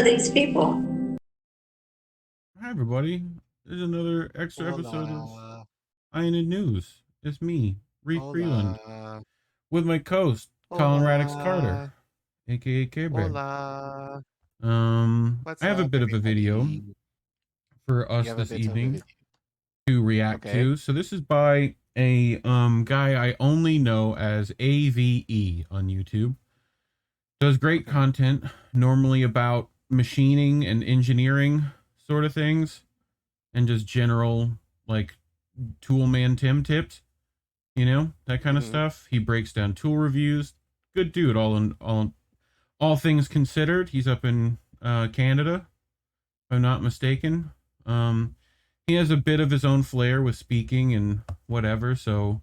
are these people? Hi, everybody. There's another extra episode of Hola. Iron News. It's me, Reef Breland, Hola. with my co-host, Collin Radix-Carter, Hola. aka K-Bread. Hola. What's I have a up, bit of a video everybody? for us You have a this bit of a evening video. to react Okay. to. So this is by a guy I only know as AvE on YouTube. Does great content, normally about machining and engineering sort of things, and just general, like, Toolman Tim tips, you know, that kind of stuff. He breaks down tool reviews. Good dude, all things considered. He's up in Canada, if I'm not mistaken. He has a bit of his own flair with speaking and whatever, so,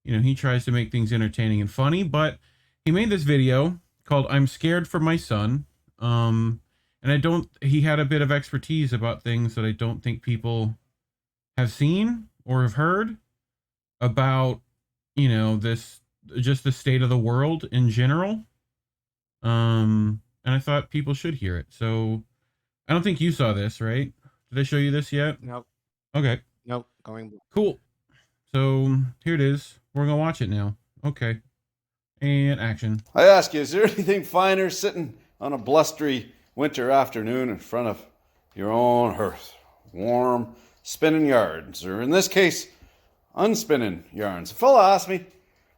you know, he tries to make things entertaining and funny. But he made this video called "I'm Scared for My Son," and he had a bit of expertise about things that I don't think people have seen or have heard about, you know, just the state of the world in general. And I thought people should hear it. So I don't think you saw this, right? Did I show you this yet? Nope. Okay. Nope. Going. Cool. So here it is. We're gonna watch it now. Okay. And action. I ask you, is there anything finer sitting on a blustery winter afternoon in front of your own hearth? Warm, spinning yarns, or in this case, unspinning yarns. A fella asked me,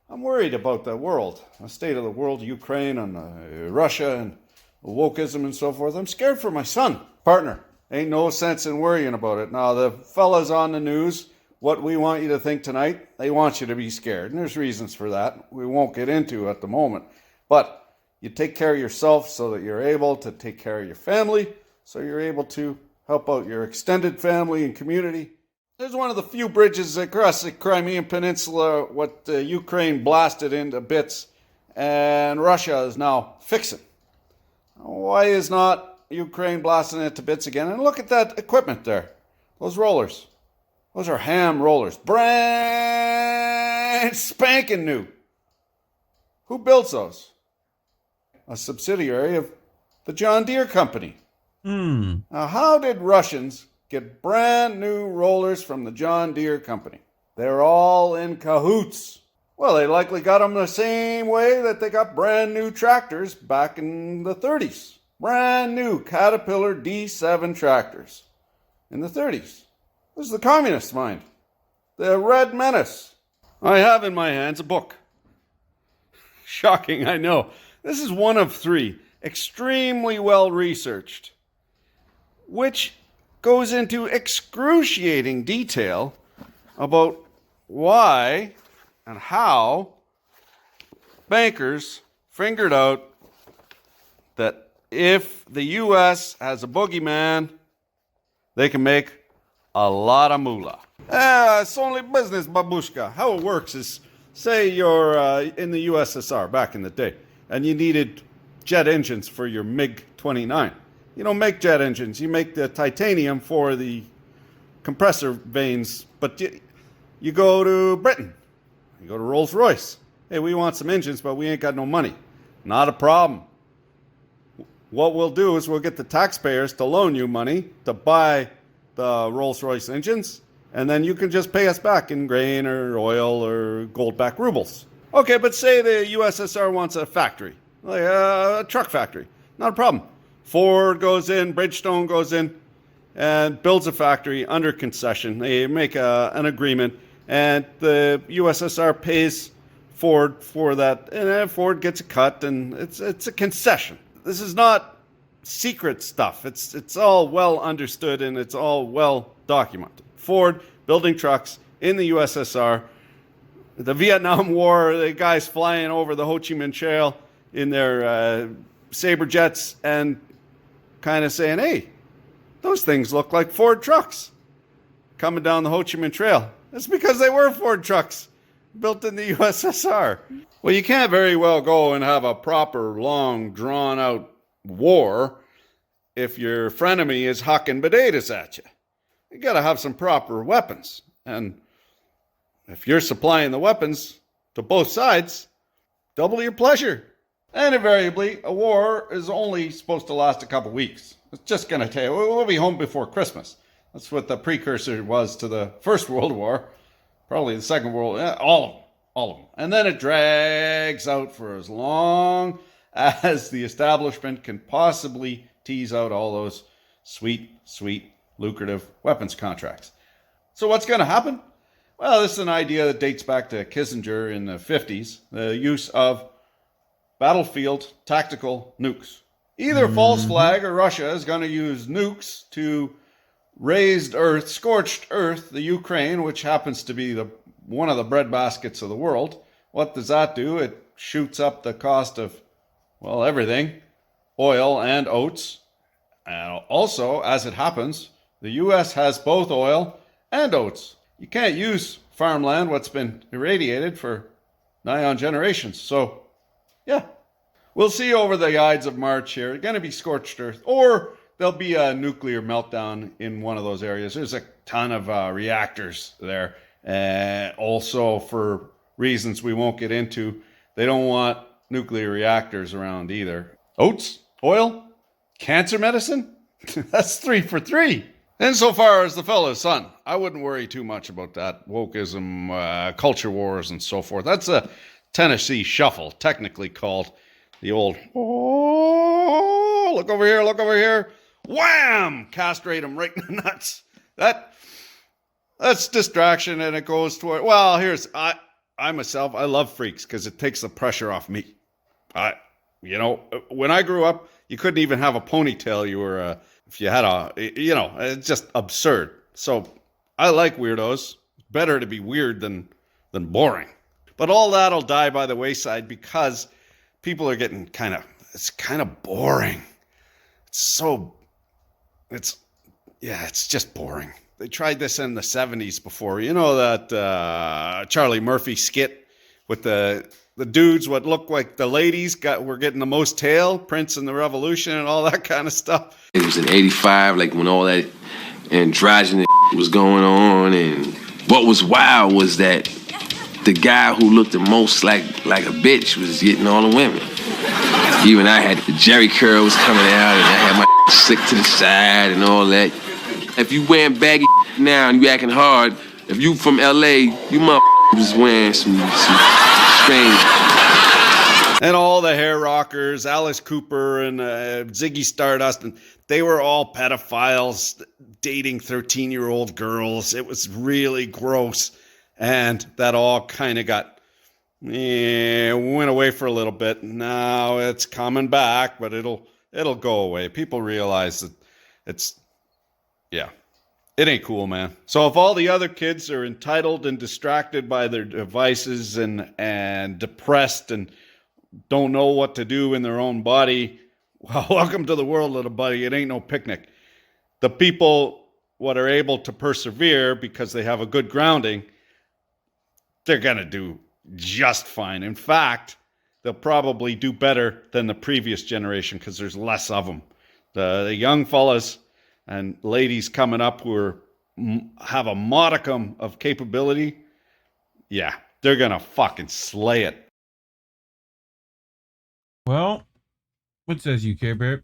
I'm worried about the world, the state of the world, Ukraine and Russia and wokeism and so forth. I'm scared for my son. Partner, ain't no sense in worrying about it. Now, the fellas on the news, what we want you to think tonight, they want you to be scared. And there's reasons for that we won't get into at the moment. But you take care of yourself so that you're able to take care of your family, so you're able to help out your extended family and community. There's one of the few bridges across the Crimean Peninsula what Ukraine blasted into bits and Russia is now fixing. Why is not Ukraine blasting it to bits again? And look at that equipment there. Those rollers. Those are ham rollers. Brand spanking new. Who builds those? A subsidiary of the John Deere Company. Now, how did Russians get brand new rollers from the John Deere Company? They're all in cahoots. Well, they likely got them the same way that they got brand new tractors back in the 30s. Brand new Caterpillar D7 tractors in the 30s. This is the communist mind. The Red Menace. I have in my hands a book. Shocking, I know. This is one of three, extremely well researched, which goes into excruciating detail about why and how bankers figured out that if the U.S. has a boogeyman, they can make a lot of moolah. It's only business, babushka. How it works is, say you're in the USSR back in the day, and you needed jet engines for your MiG-29. You don't make jet engines. You make the titanium for the compressor vanes. But you go to Britain. You go to Rolls-Royce. Hey, we want some engines, but we ain't got no money. Not a problem. What we'll do is we'll get the taxpayers to loan you money to buy the Rolls-Royce engines, and then you can just pay us back in grain or oil or gold-backed rubles. Okay, but say the USSR wants a factory, like a truck factory. Not a problem. Ford goes in, Bridgestone goes in, and builds a factory under concession. They make an agreement, and the USSR pays Ford for that, and Ford gets a cut, and it's a concession. This is not secret stuff. It's all well understood, and it's all well documented. Ford building trucks in the USSR. The Vietnam War, the guys flying over the Ho Chi Minh Trail in their Sabre jets and kind of saying, hey, those things look like Ford trucks coming down the Ho Chi Minh Trail. That's because they were Ford trucks built in the USSR. Well, you can't very well go and have a proper, long, drawn-out war if your frenemy is hucking potatoes at you. You got to have some proper weapons. And if you're supplying the weapons to both sides, double your pleasure. And invariably, a war is only supposed to last a couple weeks. It's just going to take, we'll be home before Christmas. That's what the precursor was to the First World War, probably the Second World, all of them. And then it drags out for as long as the establishment can possibly tease out all those sweet, lucrative weapons contracts. So what's going to happen? Well, this is an idea that dates back to Kissinger in the 50s, the use of battlefield tactical nukes. Either false flag or Russia is going to use nukes to raised earth, scorched earth, the Ukraine, which happens to be one of the breadbaskets of the world. What does that do? It shoots up the cost of, well, everything, oil and oats. And also, as it happens, the U.S. has both oil and oats. You can't use farmland, what's been irradiated for nigh on generations. So, yeah, we'll see over the Ides of March here. It's going to be scorched earth, or there'll be a nuclear meltdown in one of those areas. There's a ton of reactors there. Also, for reasons we won't get into, they don't want nuclear reactors around either. Oats, oil, cancer medicine? That's 3 for 3. Insofar as the fellow's son, I wouldn't worry too much about that wokeism, culture wars, and so forth. That's a Tennessee shuffle, technically called the old, oh, look over here, wham, castrate him right in the nuts. That's distraction, and it goes toward, well, I myself, I love freaks because it takes the pressure off me. When I grew up, you couldn't even have a ponytail. You were, if you had it's just absurd. So I like weirdos. It's better to be weird than boring. But all that'll die by the wayside because people are getting it's kind of boring. It's just boring. They tried this in the 70s before. You know that Charlie Murphy skit with the dudes what looked like the ladies were getting the most tail, Prince and the Revolution and all that kind of stuff. It was in 85, like when all that androgynous was going on, and what was wild was that the guy who looked the most like a bitch was getting all the women. Even I had the Jerry curl was coming out, and I had my slick to the side and all that. If you wearing baggy now and you acting hard, if you from LA, you was wearing some strange. And all the hair rockers, Alice Cooper and Ziggy Stardust, and they were all pedophiles dating 13-year-old girls. It was really gross. And that all kind of went away for a little bit. Now it's coming back, but it'll go away. People realize that it ain't cool, man. So if all the other kids are entitled and distracted by their devices and depressed and don't know what to do in their own body, well, welcome to the world, little buddy. It ain't no picnic. The people what are able to persevere because they have a good grounding, they're going to do just fine. In fact, they'll probably do better than the previous generation because there's less of them. The young fellas and ladies coming up who have a modicum of capability, yeah, they're going to fucking slay it. Well, what says you, Care-Bear?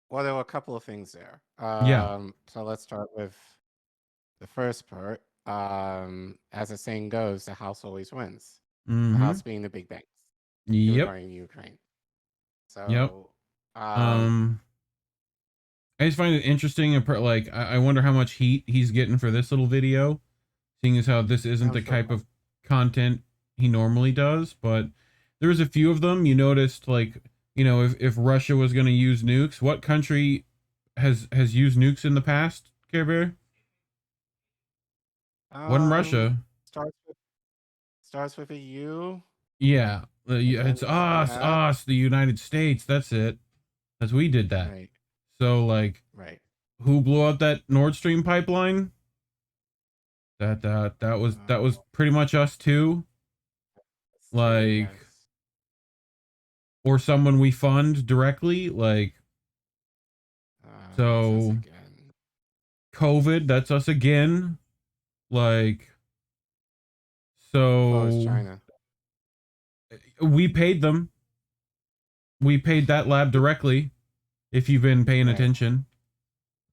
Well, there were a couple of things there. Yeah. So let's start with the first part. As the saying goes, the house always wins. The house being the big banks. Yep. Regarding Ukraine. So, yep. I just find it interesting. Like, I wonder how much heat he's getting for this little video, seeing as how this isn't the type of content he normally does. But there was a few of them. You noticed, like, if Russia was going to use nukes, what country has used nukes in the past, Care Bear? Wasn't Russia. Starts with a U. Yeah, it's us, the United States. That's it. That's we did that. Right. So, like, right. Who blew up that Nord Stream pipeline? That was pretty much us too. Like, or someone we fund directly. Like, so COVID, that's us again. Like, so China. We paid them. We paid that lab directly. If you've been paying attention,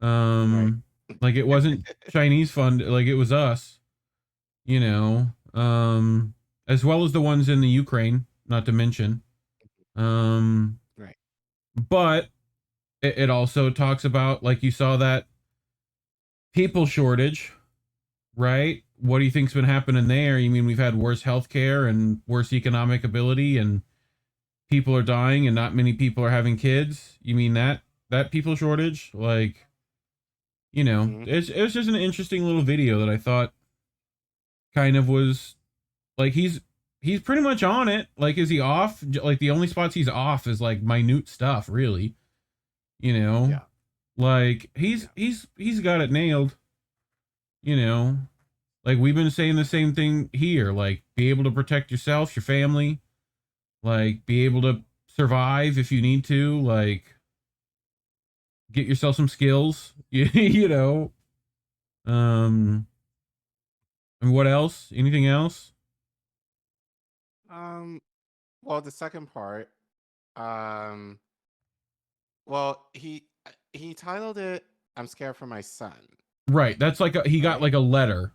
like it wasn't Chinese fund, like it was us, you know, as well as the ones in the Ukraine, not to mention. But it also talks about, like, you saw that people shortage, right? What do you think's been happening there? You mean we've had worse healthcare and worse economic ability, and people are dying and not many people are having kids? You mean that people shortage? Like, you know, it was just an interesting little video that I thought kind of was like, he's pretty much on it. Like, is he off? Like, the only spots he's off is like minute stuff, really. You know, Yeah. like he's got it nailed. You know, like we've been saying the same thing here. Like, be able to protect yourself, your family, like be able to survive if you need to, like get yourself some skills, you know. And what else? Anything else? Well, the second part, well, he titled it "I'm Scared for My Son." Right. That's like he got like a letter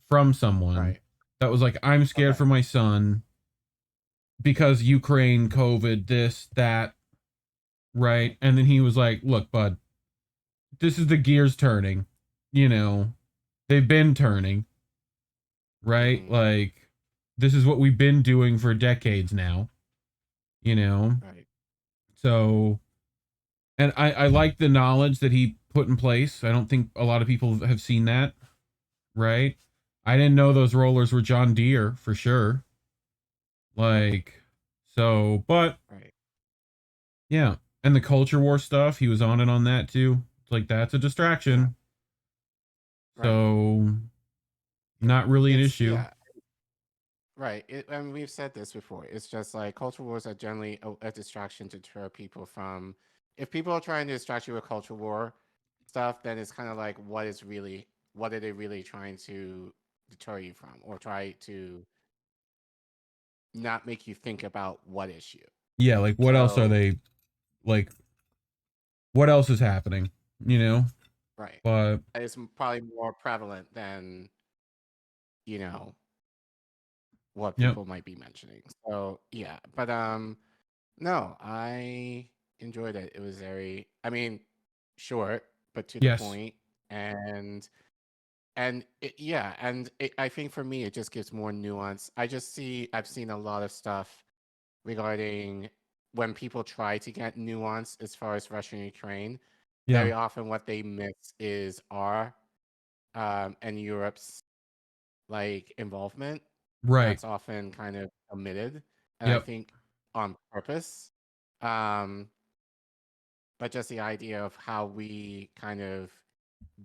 from someone that was like, I'm scared for my son because Ukraine, COVID, this, that. Right. And then he was like, look, bud, this is the gears turning, you know, they've been turning, right? Like, this is what we've been doing for decades now, you know? So, and I like the knowledge that he put in place. I don't think a lot of people have seen that, right? I didn't know those rollers were John Deere for sure. Like, so, but yeah. And the culture war stuff, he was on it on that too. It's like, that's a distraction. So, not really an issue. Yeah. Right. And we've said this before. It's just like culture wars are generally a distraction to deter people from. If people are trying to distract you with culture war stuff, then it's kind of like, what are they really trying to deter you from, or try to not make you think about what issue? Yeah, like what else are they, like, what else is happening, you know? Right. But it's probably more prevalent than, you know, what people might be mentioning. So yeah, but no, I enjoyed it. It was very, I mean, short but to the point, and I think for me it just gives more nuance. I've seen a lot of stuff regarding when people try to get nuance as far as Russia and Ukraine. Very often what they miss is our and Europe's like involvement. That's often kind of omitted, and I think on purpose. But just the idea of how we kind of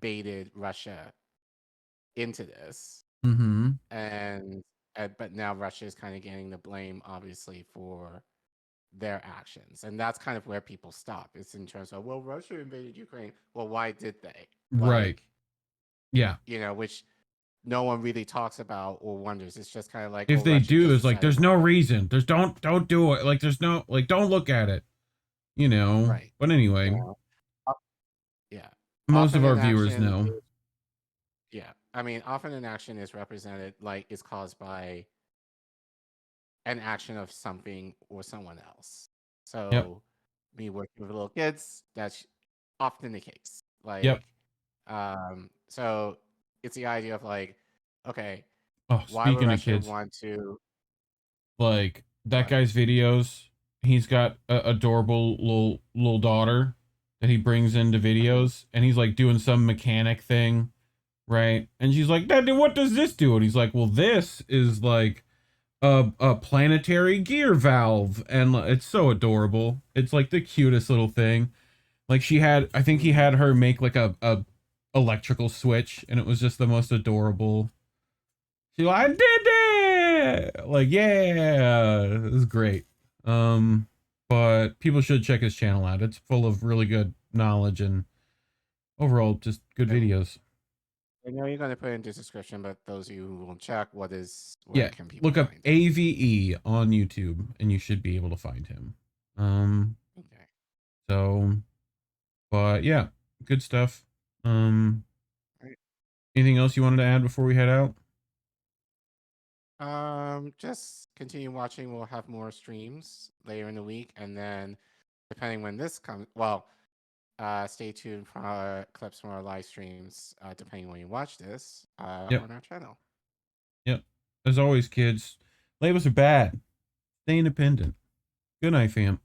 baited Russia into this, and but now Russia is kind of getting the blame, obviously, for their actions, and that's kind of where people stop. It's in terms of, well, Russia invaded Ukraine. Well, why did they? Like, you know, which no one really talks about or wonders. It's just kind of like, if they Russia do, just there's like, decided there's no reason. There's don't do it. Like, there's no, like, don't look at it, you know? But anyway, yeah. most Often of our in viewers action know. I mean, often an action is represented, like, is caused by an action of something or someone else. So me working with little kids, that's often the case. Like, so it's the idea of like, okay, why would Speaking of Russia kids, want to, like, that guy's videos, he's got a adorable little daughter that he brings into videos, and he's like doing some mechanic thing, right? And she's like, Daddy, what does this do? And he's like, well, this is like a planetary gear valve, and it's so adorable. It's like the cutest little thing. Like, I think he had her make like a electrical switch, and it was just the most adorable. She's like, I did it! Like, yeah, it was great. But people should check his channel out. It's full of really good knowledge and overall just good videos. I know you're going to put it in the description, but those of you who will check, where Yeah, can people look up find him? AVE on YouTube, and you should be able to find him. Okay. So, but yeah, good stuff. Right. Anything else you wanted to add before we head out? Just continue watching. We'll have more streams later in the week, and then depending when this comes, well, stay tuned for our clips from our live streams, depending when you watch this, Yep. on our channel. Yep. As always, kids, labels are bad. Stay independent. Good night, fam.